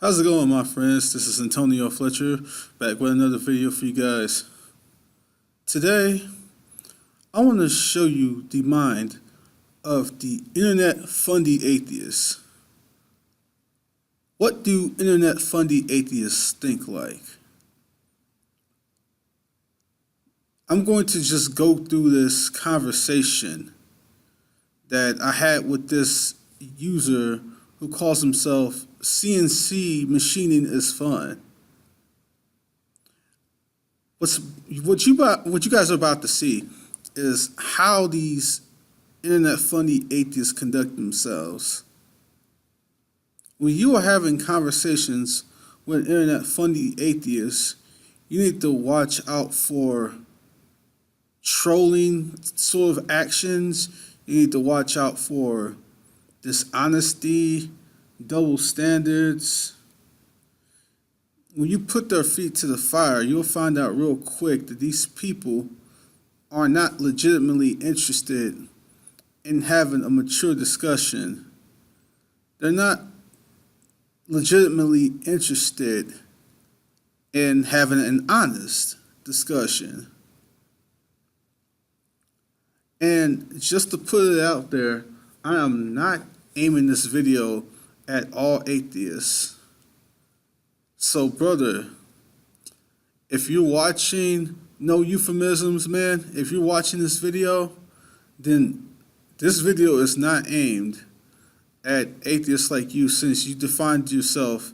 How's it going, my friends? This is Antonio Fletcher, back with another video for you guys. Today, I want to show you the mind of the internet fundy atheists. What do internet fundy atheists think like? I'm going to just go through this conversation that I had with this user who calls himself CNC Machining is Fun. What you guys are about to see is how these internet funny atheists conduct themselves. When you are having conversations with internet funny atheists, you need to watch out for trolling sort of actions. You need to watch out for dishonesty, double standards. When you put their feet to the fire, you'll find out real quick that these people are not legitimately interested in having a mature discussion. They're not legitimately interested in having an honest discussion. And just to put it out there, I am not aiming this video at all atheists. So, brother, if you're watching, no euphemisms, man, if you're watching this video, then this video is not aimed at atheists like you, since you defined yourself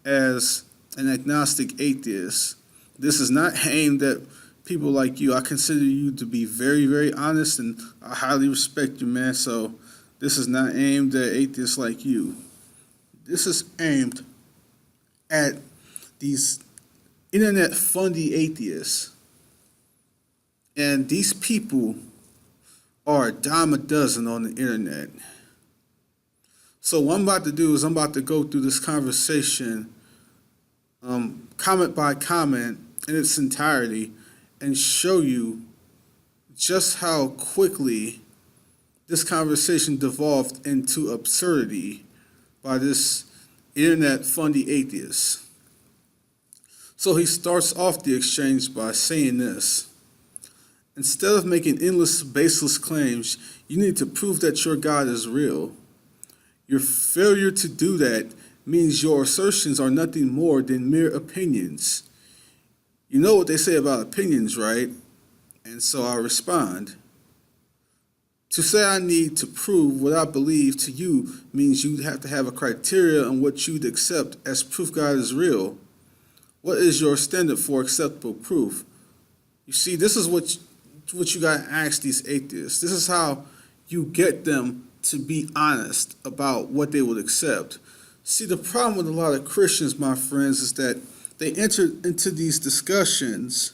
as an agnostic atheist. This is not aimed at people like you. I consider you to be very, very honest, and I highly respect you, man. So this is not aimed at atheists like you. This is aimed at these internet fundy atheists. And these people are a dime a dozen on the internet. So what I'm about to do is I'm about to go through this conversation, comment by comment in its entirety, and show you just how quickly this conversation devolved into absurdity by this internet fundy atheist. So he starts off the exchange by saying this: instead of making endless, baseless claims, you need to prove that your God is real. Your failure to do that means your assertions are nothing more than mere opinions. You know what they say about opinions, right? And so I respond: to say I need to prove what I believe to you means you'd have to have a criteria on what you'd accept as proof God is real. What is your standard for acceptable proof? You see, this is what you got to ask these atheists. This is how you get them to be honest about what they would accept. See, the problem with a lot of Christians, my friends, is that they enter into these discussions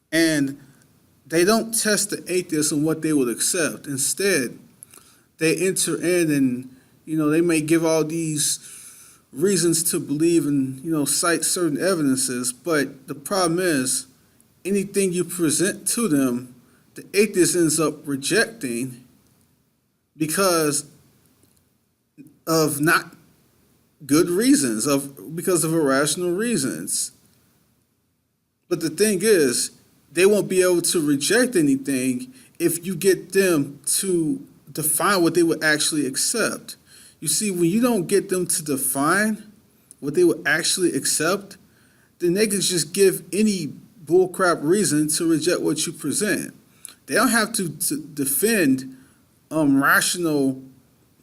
and they don't test the atheists on what they would accept. Instead, they enter in and, they may give all these reasons to believe and, cite certain evidences. But the problem is, anything you present to them, the atheist ends up rejecting because of not good reasons, because of irrational reasons. But the thing is, they won't be able to reject anything if you get them to define what they would actually accept. You see, when you don't get them to define what they would actually accept, then they can just give any bullcrap reason to reject what you present. They don't have to defend rational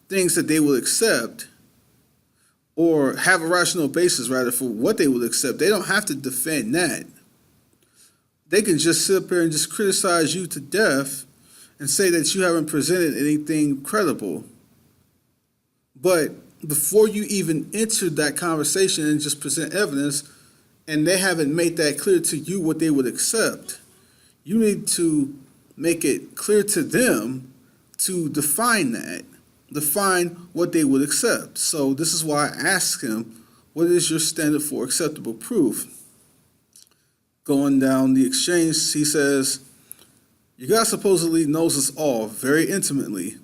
things that they will accept, or have a rational basis, rather, for what they will accept. They don't have to defend that. They can just sit up here and just criticize you to death and say that you haven't presented anything credible. But before you even enter that conversation and just present evidence, and they haven't made that clear to you what they would accept, you need to make it clear to them to define what they would accept. So this is why I ask him, what is your standard for acceptable proof? Going down the exchange, he says, your God supposedly knows us all very intimately.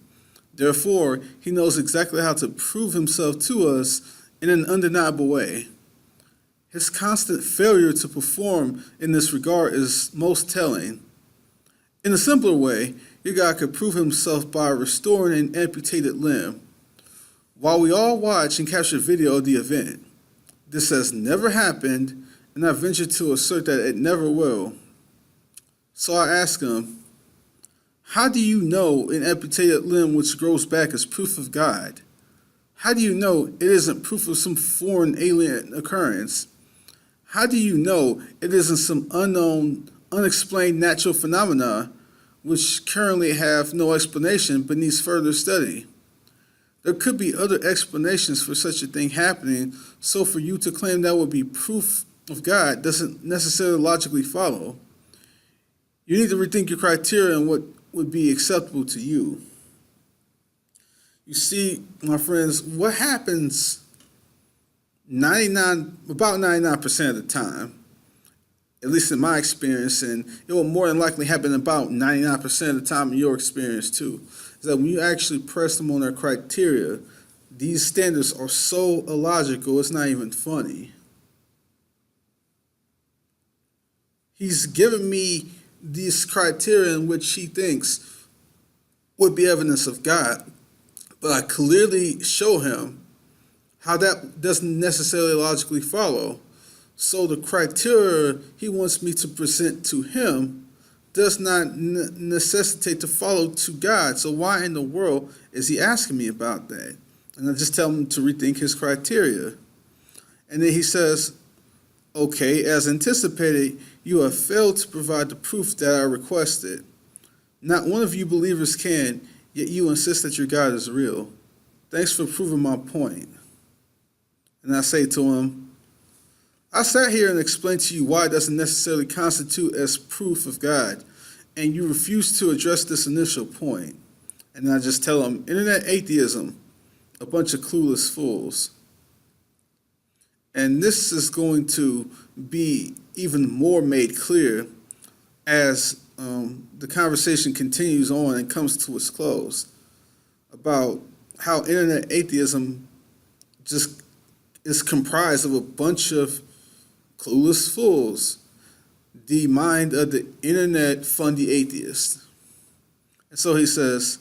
Therefore, he knows exactly how to prove himself to us in an undeniable way. His constant failure to perform in this regard is most telling. In a simpler way, your God could prove himself by restoring an amputated limb. While we all watch and capture video of the event, this has never happened, and I venture to assert that it never will. So I ask him, how do you know an amputated limb which grows back is proof of God? How do you know it isn't proof of some foreign alien occurrence? How do you know it isn't some unknown, unexplained natural phenomena which currently have no explanation but needs further study? There could be other explanations for such a thing happening, so for you to claim that would be proof of God doesn't necessarily logically follow. You need to rethink your criteria and what would be acceptable to you. You see, my friends, what happens about 99% of the time, at least in my experience, and it will more than likely happen about 99% of the time in your experience too, is that when you actually press them on their criteria, these standards are so illogical, it's not even funny. He's given me these criteria in which he thinks would be evidence of God, but I clearly show him how that doesn't necessarily logically follow. So the criteria he wants me to present to him does not necessitate to follow to God. So why in the world is he asking me about that? And I just tell him to rethink his criteria. And then he says, okay, as anticipated, you have failed to provide the proof that I requested. Not one of you believers can, yet you insist that your God is real. Thanks for proving my point. And I say to him, I sat here and explained to you why it doesn't necessarily constitute as proof of God, and you refuse to address this initial point. And I just tell him, internet atheism, a bunch of clueless fools. And this is going to be even more made clear as the conversation continues on and comes to its close about how internet atheism just is comprised of a bunch of clueless fools, the mind of the internet Fundy atheist. And so he says,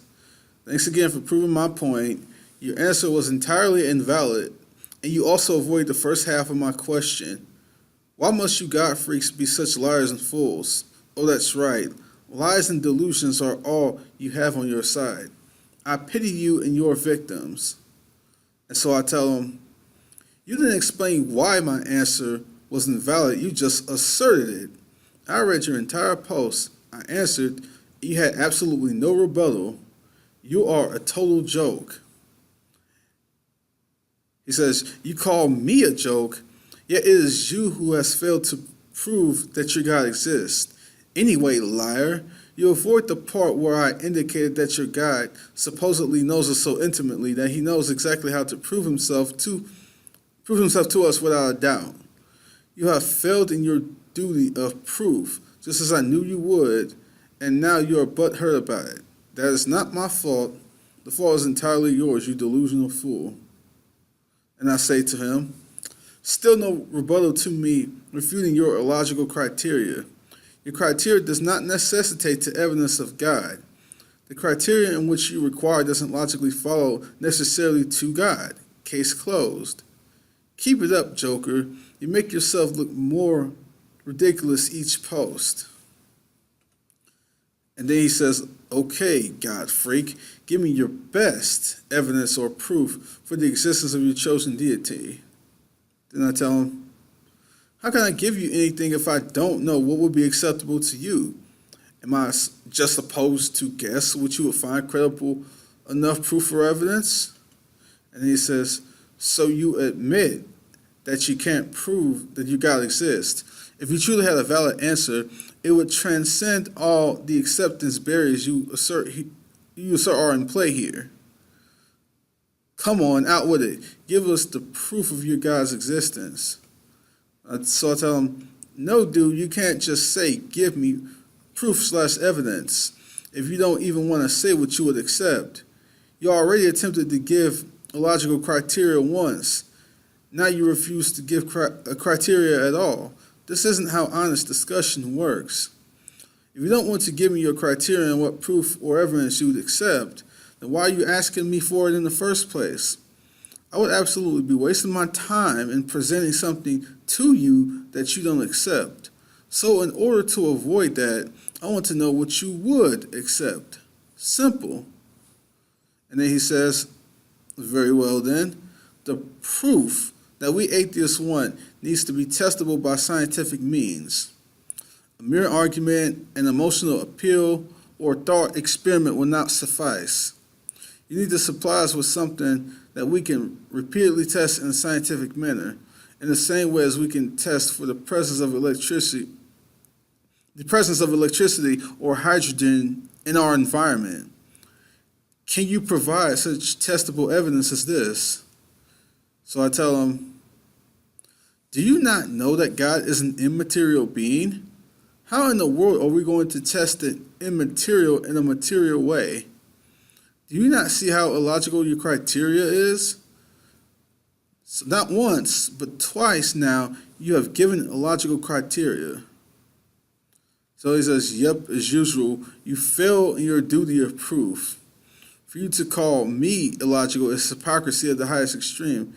thanks again for proving my point. Your answer was entirely invalid, and you also avoided the first half of my question. Why must you God freaks be such liars and fools? Oh, that's right. Lies and delusions are all you have on your side. I pity you and your victims. And so I tell him, you didn't explain why my answer was invalid. You just asserted it. I read your entire post. I answered. You had absolutely no rebuttal. You are a total joke. He says, you call me a joke, yet it is you who has failed to prove that your God exists. Anyway, liar, you avoid the part where I indicated that your God supposedly knows us so intimately that he knows exactly how to prove himself to us without a doubt. You have failed in your duty of proof, just as I knew you would, and now you are butthurt about it. That is not my fault. The fault is entirely yours, you delusional fool. And I say to him, still no rebuttal to me refuting your illogical criteria. Your criteria does not necessitate to evidence of God. The criteria in which you require doesn't logically follow necessarily to God. Case closed. Keep it up, Joker. You make yourself look more ridiculous each post. And then he says, okay, God freak, give me your best evidence or proof for the existence of your chosen deity. Then I tell him, how can I give you anything if I don't know what would be acceptable to you? Am I just supposed to guess what you would find credible enough proof or evidence? And then he says, so you admit that you can't prove that your God exists. If you truly had a valid answer, it would transcend all the acceptance barriers you assert are in play here. Come on, out with it. Give us the proof of your God's existence. So I tell him, no, dude, you can't just say, give me proof/evidence if you don't even want to say what you would accept. You already attempted to give a logical criteria once, Now you refuse to give a criteria at all. This isn't how honest discussion works. If you don't want to give me your criteria and what proof or evidence you would accept, then why are you asking me for it in the first place? I would absolutely be wasting my time in presenting something to you that you don't accept. So in order to avoid that, I want to know what you would accept. Simple. And then he says, very well then, the proof that we atheists want needs to be testable by scientific means. A mere argument, an emotional appeal, or thought experiment will not suffice. You need to supply us with something that we can repeatedly test in a scientific manner, in the same way as we can test for the presence of electricity or hydrogen in our environment. Can you provide such testable evidence as this? So I tell him, do you not know that God is an immaterial being? How in the world are we going to test the immaterial in a material way? Do you not see how illogical your criteria is? So not once, but twice now, you have given illogical criteria. So he says, yep, as usual, you fail in your duty of proof. For you to call me illogical is hypocrisy at the highest extreme,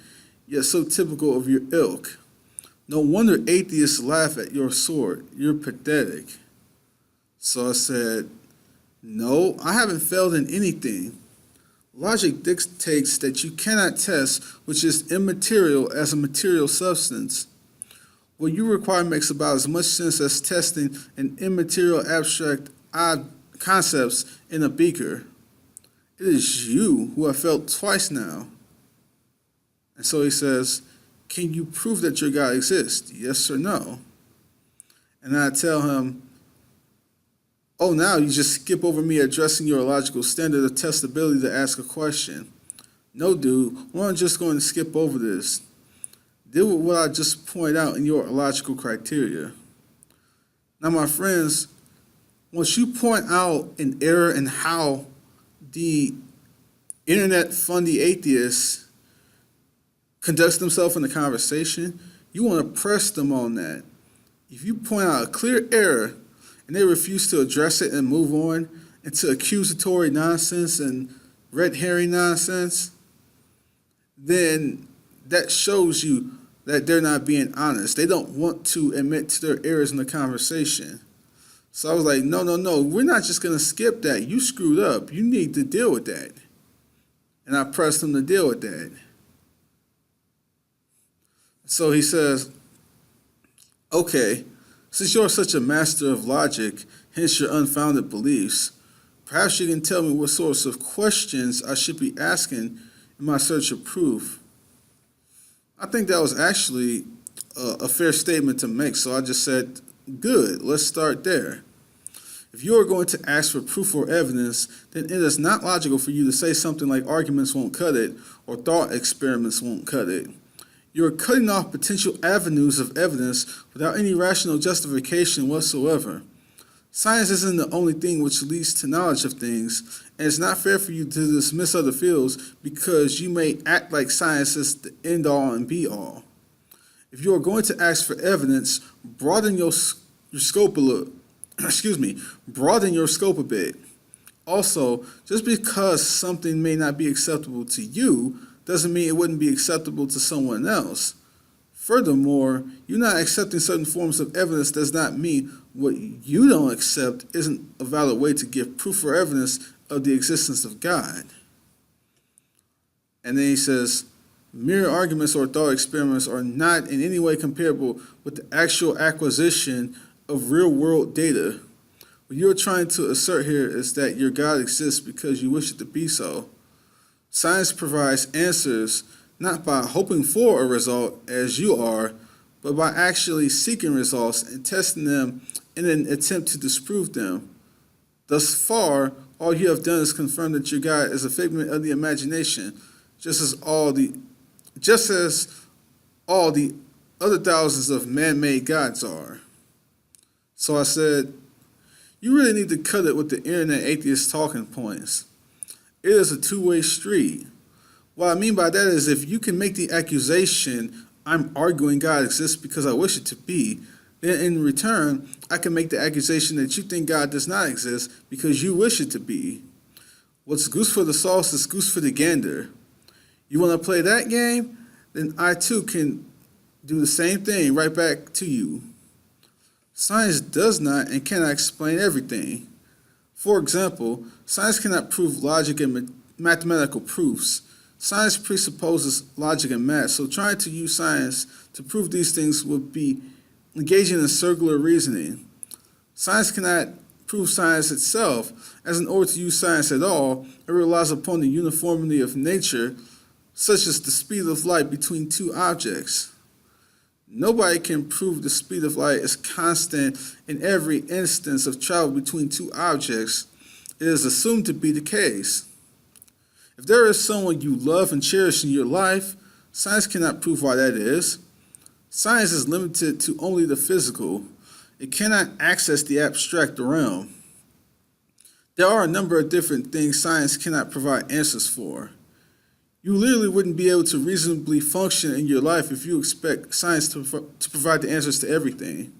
yet so typical of your ilk. No wonder atheists laugh at your sort. You're pathetic. So I said, no, I haven't failed in anything. Logic dictates that you cannot test which is immaterial as a material substance. What you require makes about as much sense as testing an immaterial abstract concepts in a beaker. It is you who have failed twice now. And so he says, can you prove that your God exists? Yes or no? And I tell him, oh, now you just skip over me addressing your illogical standard of testability to ask a question. No, dude, we're not just going to skip over this. Deal with what I just pointed out in your illogical criteria. Now, my friends, once you point out an error in how the internet Fundy atheists conducts themselves in the conversation, you want to press them on that. If you point out a clear error and they refuse to address it and move on into accusatory nonsense and red herring nonsense, then that shows you that they're not being honest. They don't want to admit to their errors in the conversation. So I was like, no, we're not just going to skip that. You screwed up. You need to deal with that. And I pressed him to deal with that. So he says, okay, since you're such a master of logic, hence your unfounded beliefs, perhaps you can tell me what sorts of questions I should be asking in my search of proof. I think that was actually a fair statement to make, so I just said, good, let's start there. If you are going to ask for proof or evidence, then it is not logical for you to say something like arguments won't cut it or thought experiments won't cut it. You are cutting off potential avenues of evidence without any rational justification whatsoever. Science isn't the only thing which leads to knowledge of things, and it's not fair for you to dismiss other fields because you may act like science is the end-all and be-all. If you are going to ask for evidence, broaden your scope a bit. Also, just because something may not be acceptable to you doesn't mean it wouldn't be acceptable to someone else. Furthermore, you not accepting certain forms of evidence does not mean what you don't accept isn't a valid way to give proof or evidence of the existence of God. And then he says, mere arguments or thought experiments are not in any way comparable with the actual acquisition of real-world data. What you're trying to assert here is that your God exists because you wish it to be so. Science provides answers not by hoping for a result as you are, but by actually seeking results and testing them in an attempt to disprove them. Thus far, all you have done is confirm that your God is a figment of the imagination, just as all the other thousands of man-made gods are. So I said, you really need to cut it with the internet atheist talking points. It is a two-way street. What I mean by that is if you can make the accusation I'm arguing God exists because I wish it to be, then in return, I can make the accusation that you think God does not exist because you wish it to be. What's goose for the sauce is goose for the gander. You want to play that game? Then I too can do the same thing right back to you. Science does not and cannot explain everything. For example, science cannot prove logic and mathematical proofs. Science presupposes logic and math, so trying to use science to prove these things would be engaging in circular reasoning. Science cannot prove science itself, as in order to use science at all, it relies upon the uniformity of nature, such as the speed of light between two objects. Nobody can prove the speed of light is constant in every instance of travel between two objects. It is assumed to be the case. If there is someone you love and cherish in your life, science cannot prove why that is. Science is limited to only the physical. It cannot access the abstract realm. There are a number of different things science cannot provide answers for. You literally wouldn't be able to reasonably function in your life if you expect science to provide the answers to everything.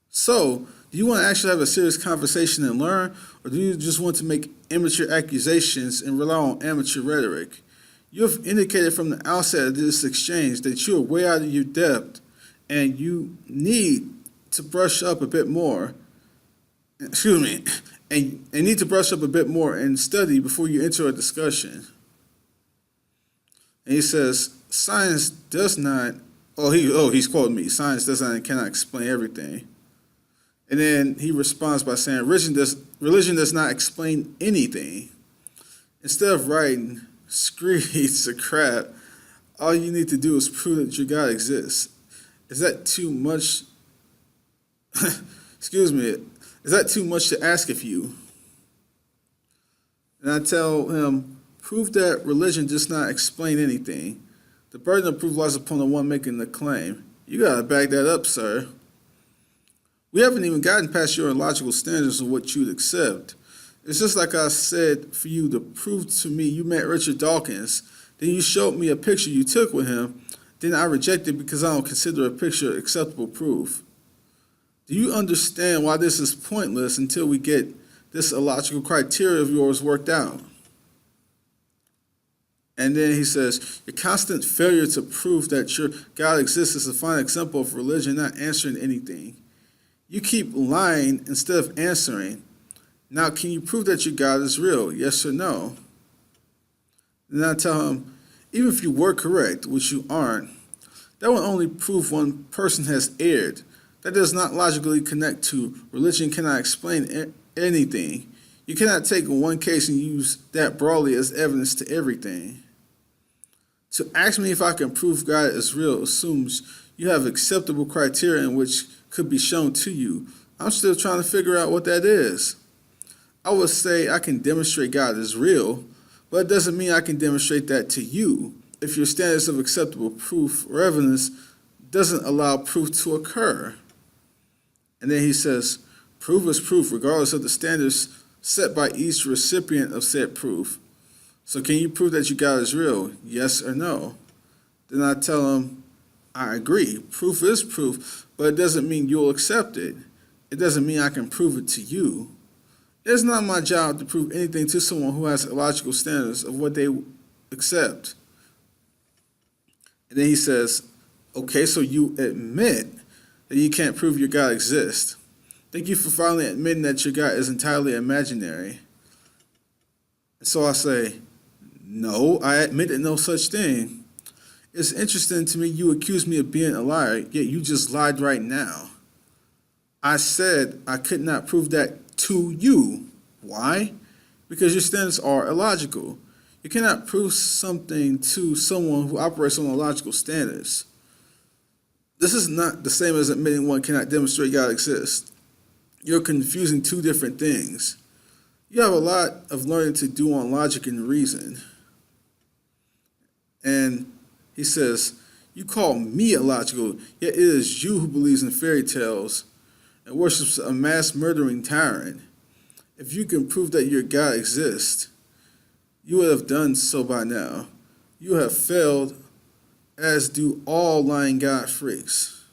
So, do you want to actually have a serious conversation and learn, or do you just want to make amateur accusations and rely on amateur rhetoric? You have indicated from the outset of this exchange that you are way out of your depth and you need to brush up a bit more. And need to brush up a bit more and study before you enter a discussion. And he says, science does not, he's quoting me, science does not and cannot explain everything. And then he responds by saying, religion does not explain anything. Instead of writing screeds of crap, all you need to do is prove that your God exists. Is that too much? Excuse me. Is that too much to ask of you? And I tell him, prove that religion does not explain anything. The burden of proof lies upon the one making the claim. You gotta back that up, sir. We haven't even gotten past your illogical standards of what you'd accept. It's just like I said for you to prove to me you met Richard Dawkins. Then you showed me a picture you took with him. Then I rejected because I don't consider a picture acceptable proof. Do you understand why this is pointless until we get this illogical criteria of yours worked out? And then he says, your constant failure to prove that your God exists is a fine example of religion not answering anything. You keep lying instead of answering. Now, can you prove that your God is real? Yes or no? And I tell him, even if you were correct, which you aren't, that would only prove one person has erred. That does not logically connect to religion cannot explain anything. You cannot take one case and use that broadly as evidence to everything. To ask me if I can prove God is real assumes you have acceptable criteria in which could be shown to you. I'm still trying to figure out what that is. I would say I can demonstrate God is real, but it doesn't mean I can demonstrate that to you if your standards of acceptable proof or evidence doesn't allow proof to occur. And then he says, proof is proof regardless of the standards set by each recipient of said proof. So can you prove that your God is real? Yes or no? Then I tell him, I agree. Proof is proof, but it doesn't mean you'll accept it. It doesn't mean I can prove it to you. It's not my job to prove anything to someone who has illogical standards of what they accept. And then he says, okay, so you admit that you can't prove your God exists. Thank you for finally admitting that your God is entirely imaginary. And so I say, no, I admitted no such thing. It's interesting to me you accuse me of being a liar, yet you just lied right now. I said I could not prove that to you. Why? Because your standards are illogical. You cannot prove something to someone who operates on illogical standards. This is not the same as admitting one cannot demonstrate God exists. You're confusing two different things. You have a lot of learning to do on logic and reason. And he says, you call me illogical, yet it is you who believes in fairy tales and worships a mass murdering tyrant. If you can prove that your God exists, you would have done so by now. You have failed as do all lying God freaks.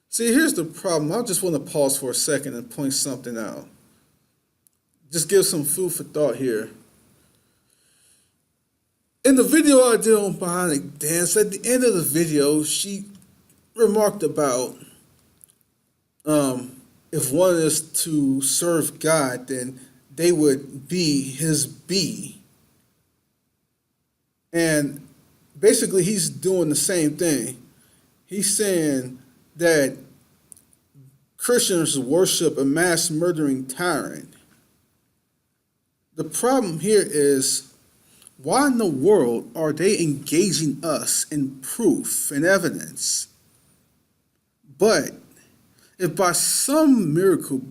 See, here's the problem. I just want to pause for a second and point something out. Just give some food for thought here. In the video I did on Bionic Dance, at the end of the video, she remarked about if one is to serve God, then they would be his bee. And basically, he's doing the same thing. He's saying that Christians worship a mass murdering tyrant. The problem here is, why in the world are they engaging us in proof and evidence? But if by some miracle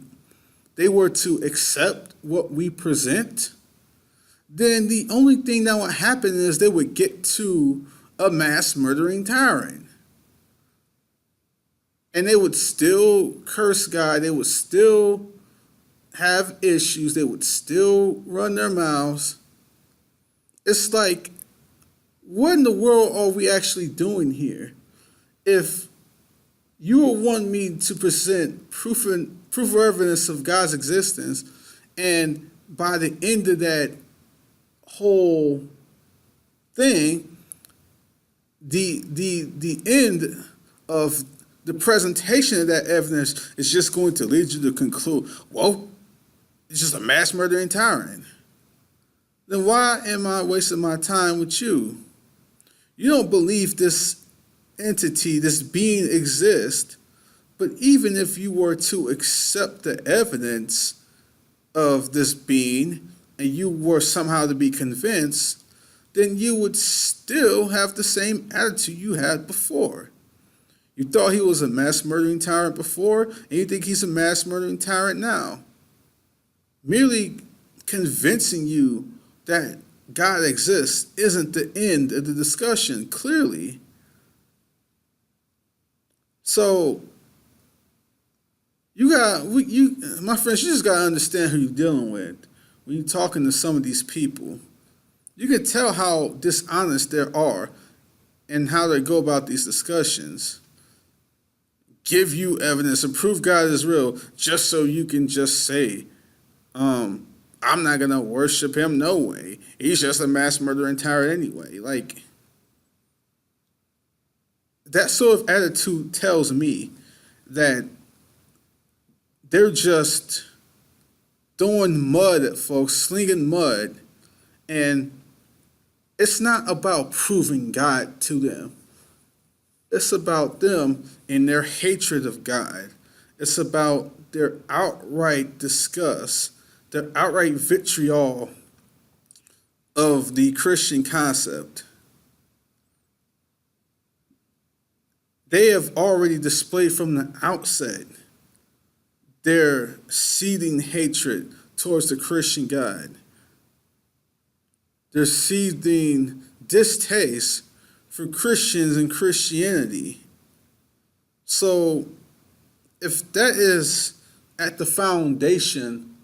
they were to accept what we present, then the only thing that would happen is they would get to a mass murdering tyrant. And they would still curse God, they would still have issues, they would still run their mouths. It's like, what in the world are we actually doing here? If you would want me to present proof of evidence of God's existence, and by the end of that whole thing, the end of the presentation of that evidence is just going to lead you to conclude, well, it's just a mass murdering tyrant. Then why am I wasting my time with you? You don't believe this entity, this being exists, but even if you were to accept the evidence of this being and you were somehow to be convinced, then you would still have the same attitude you had before. You thought he was a mass murdering tyrant before, and you think he's a mass murdering tyrant now. Merely convincing you that God exists isn't the end of the discussion, clearly. So, my friends, you just gotta understand who you're dealing with when you're talking to some of these people. You can tell how dishonest they are and how they go about these discussions. Give you evidence and prove God is real just so you can just say, I'm not going to worship him, no way. He's just a mass murdering tyrant anyway. Like, that sort of attitude tells me that they're just throwing mud at folks, slinging mud, and it's not about proving God to them. It's about them and their hatred of God. It's about their outright disgust, their outright vitriol of the Christian concept. They have already displayed from the outset their seething hatred towards the Christian God. Their seething distaste for Christians and Christianity. So, if that is at the foundation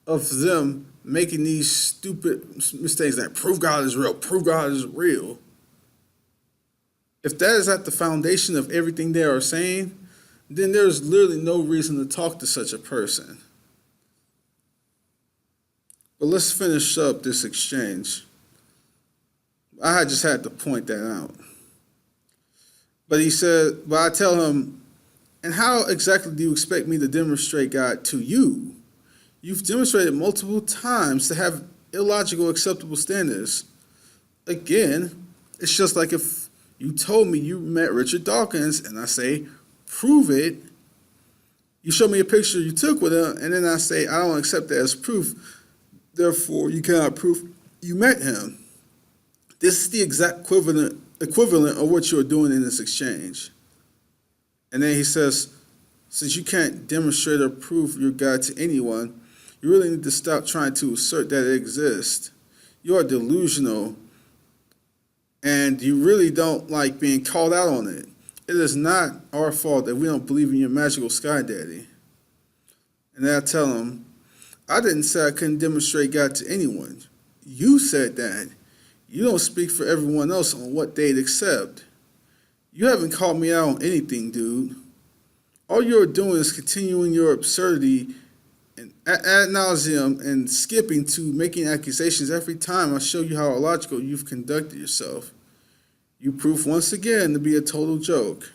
of them making these stupid mistakes that prove God is real, if that is at the foundation of everything they are saying, then there's literally no reason to talk to such a person. But let's finish up this exchange. I just had to point that out. But he said, but I tell him, and how exactly do you expect me to demonstrate God to you? You've demonstrated multiple times to have illogical, acceptable standards. Again, it's just like if you told me you met Richard Dawkins, and I say, prove it. You show me a picture you took with him, and then I say, I don't accept that as proof. Therefore, you cannot prove you met him. This is the exact equivalent of what you're doing in this exchange. And then he says, since you can't demonstrate or prove your God to anyone, you really need to stop trying to assert that it exists. You are delusional, and you really don't like being called out on it. It is not our fault that we don't believe in your magical sky daddy. And then I tell him, I didn't say I couldn't demonstrate God to anyone. You said that. You don't speak for everyone else on what they'd accept. You haven't called me out on anything, dude. All you're doing is continuing your absurdity and ad nauseum and skipping to making accusations every time I show you how illogical you've conducted yourself. You prove once again to be a total joke.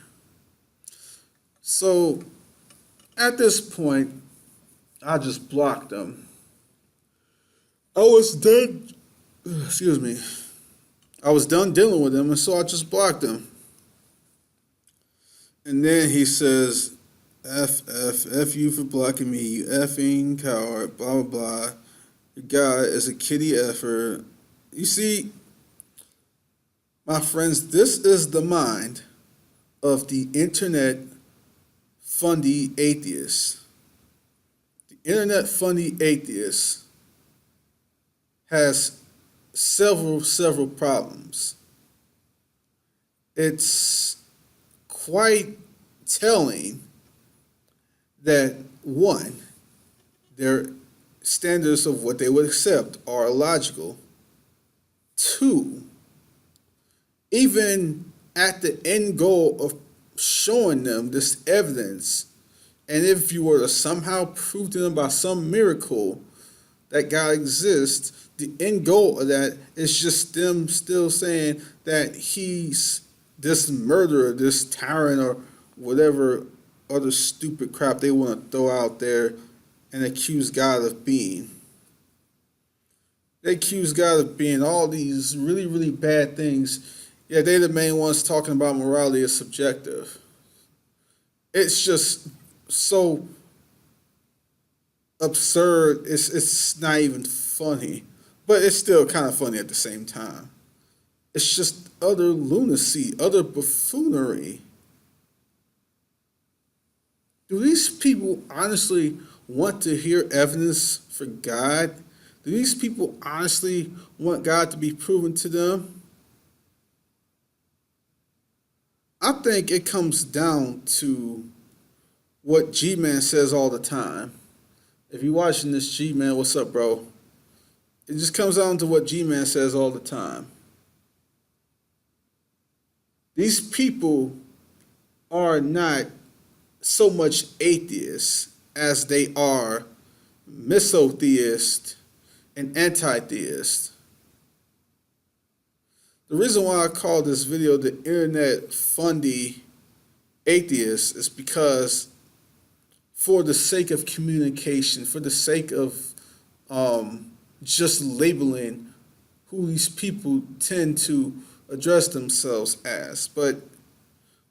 So, at this point, I just blocked them. I was done, excuse me, I was done dealing with him, and so I just blocked him. And then he says, F you for blocking me, you effing coward, blah, blah, blah. Your guy is a kitty effer. You see, my friends, this is the mind of the internet Fundy atheist. The internet Fundy atheist has several problems. It's quite telling that, one, their standards of what they would accept are illogical. Two, even at the end goal of showing them this evidence, and if you were to somehow prove to them by some miracle that God exists, the end goal of that is just them still saying that he's this murderer, this tyrant, or whatever other stupid crap they want to throw out there and accuse God of being. They accuse God of being all these really bad things. Yeah, they're the main ones talking about morality is subjective. It's just so absurd. It's not even funny, but it's still kind of funny at the same time. It's just utter lunacy, utter buffoonery. Do these people honestly want to hear evidence for God? Do these people honestly want God to be proven to them? I think it comes down to what G-Man says all the time. If you're watching this, G-Man, what's up, bro? It just comes down to what G-Man says all the time. These people are not so much atheists as they are misotheists and anti-theists. The reason why I call this video the Internet Fundy Atheist is because, for the sake of communication, for the sake of just labeling who these people tend to address themselves as. But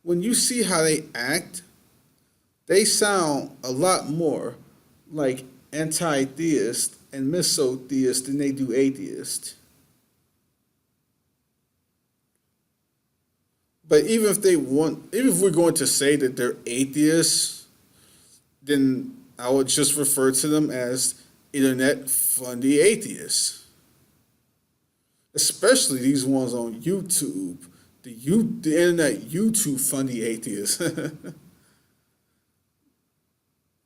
when you see how they act, they sound a lot more like anti-theist and misotheist than they do atheist. But even if we're going to say that they're atheists, then I would just refer to them as Internet Fundy atheists. Especially these ones on YouTube, the Internet YouTube Fundy atheists.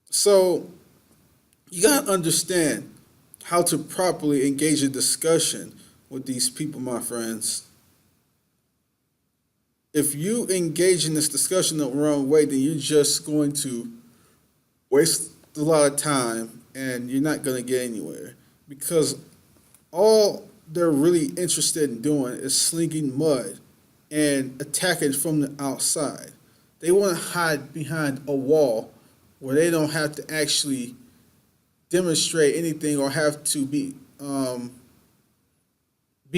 So you gotta understand how to properly engage a discussion with these people, my friends. If you engage in this discussion the wrong way, then you're just going to waste a lot of time and you're not going to get anywhere, because all they're really interested in doing is slinging mud and attacking from the outside. They want to hide behind a wall where they don't have to actually demonstrate anything or have to be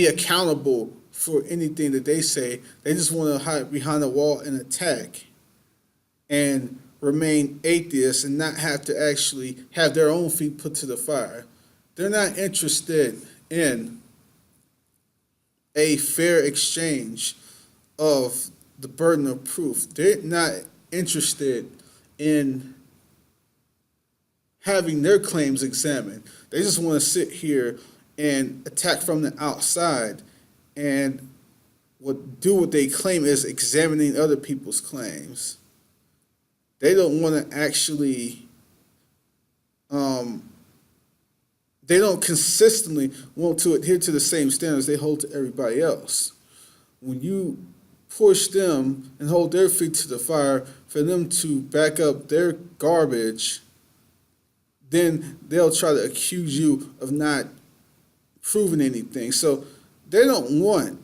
accountable for anything that they say. They just want to hide behind a wall and attack and remain atheists and not have to actually have their own feet put to the fire. They're not interested in a fair exchange of the burden of proof. They're not interested in having their claims examined. They just want to sit here and attack from the outside and do what they claim is examining other people's claims. They don't want to actually They don't consistently want to adhere to the same standards they hold to everybody else. When you push them and hold their feet to the fire for them to back up their garbage, then they'll try to accuse you of not proving anything. So they don't want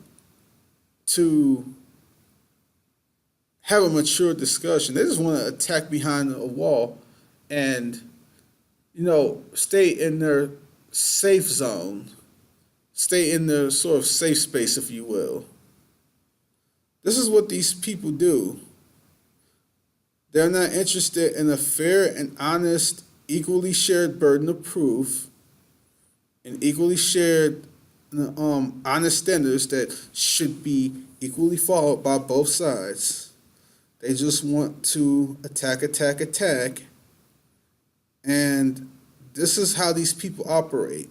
to have a mature discussion. They just want to attack behind a wall and, stay in their safe zone, stay in their sort of safe space, if you will. This is what these people do. They're not interested in a fair and honest, equally shared burden of proof and equally shared honest standards that should be equally followed by both sides. They just want to attack, and this is how these people operate.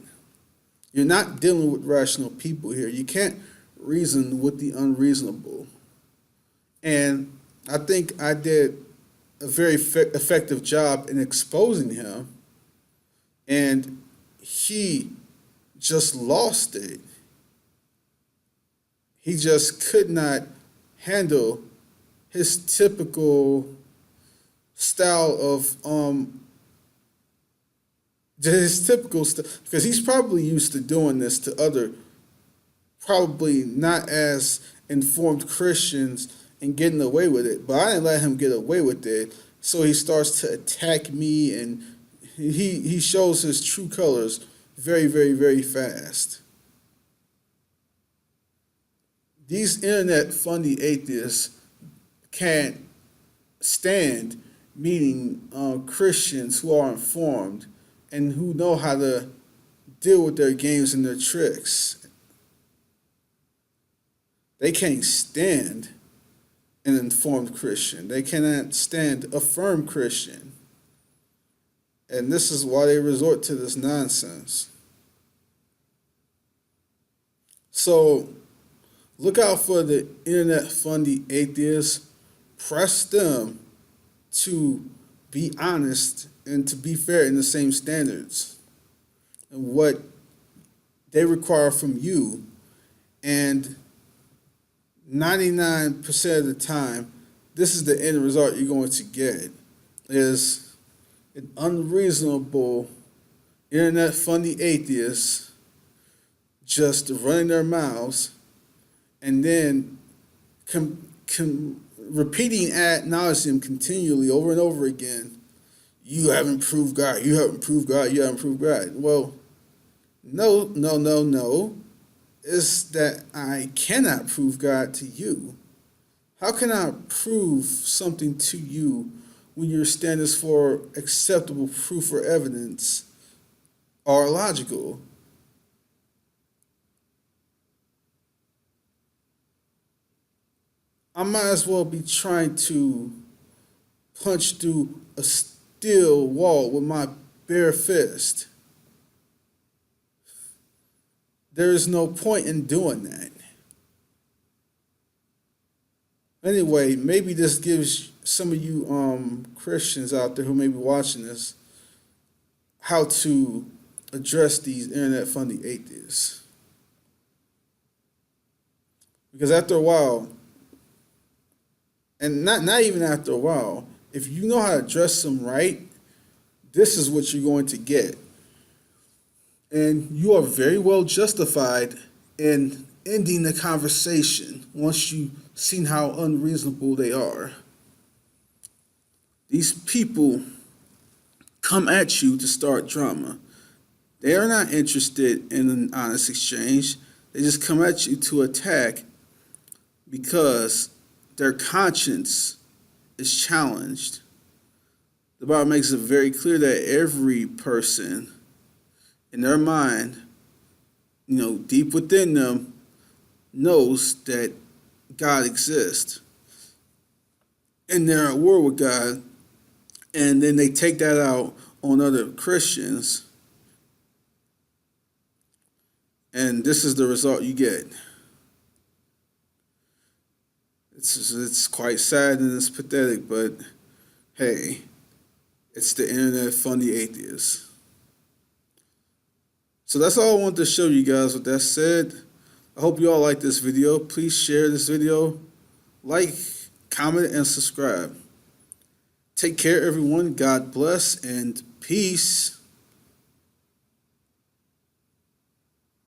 You're not dealing with rational people here. You can't reason with the unreasonable. And I think I did a very effective job in exposing him, and he just lost it. He just could not handle his typical style of because he's probably used to doing this to other probably not as informed Christians and getting away with it. But I didn't let him get away with it. So he starts to attack me, and he shows his true colors very, very, very fast. These internet fundy atheists can't stand meeting Christians who are informed and who know how to deal with their games and their tricks. They can't stand an informed Christian. They cannot stand a firm Christian. And this is why they resort to this nonsense. So look out for the internet fundy atheists. Press them to be honest and to be fair in the same standards and what they require from you. And 99% of the time, this is the end result you're going to get, is an unreasonable internet fundy atheist just running their mouths and then repeating ad nauseum continually over and over again. You haven't proved God. You haven't proved God. You haven't proved God. Well, no. It's that I cannot prove God to you. How can I prove something to you when your standards for acceptable proof or evidence are logical? I might as well be trying to punch through a steel wall with my bare fist. There is no point in doing that. Anyway, maybe this gives some of you Christians out there who may be watching this how to address these internet fundy atheists. Because after a while, and not even after a while, if you know how to address them right, this is what you're going to get. And you are very well justified in ending the conversation once you've seen how unreasonable they are. These people come at you to start drama. They are not interested in an honest exchange. They just come at you to attack because their conscience is challenged. The Bible makes it very clear that every person in their mind, deep within them, knows that God exists. And they're at war with God, and then they take that out on other Christians, and this is the result you get. It's quite sad and it's pathetic, but hey, it's the internet fundy atheists. So that's all I wanted to show you guys. With that said, I hope you all like this video. Please share this video, like, comment, and subscribe. Take care, everyone. God bless, and peace.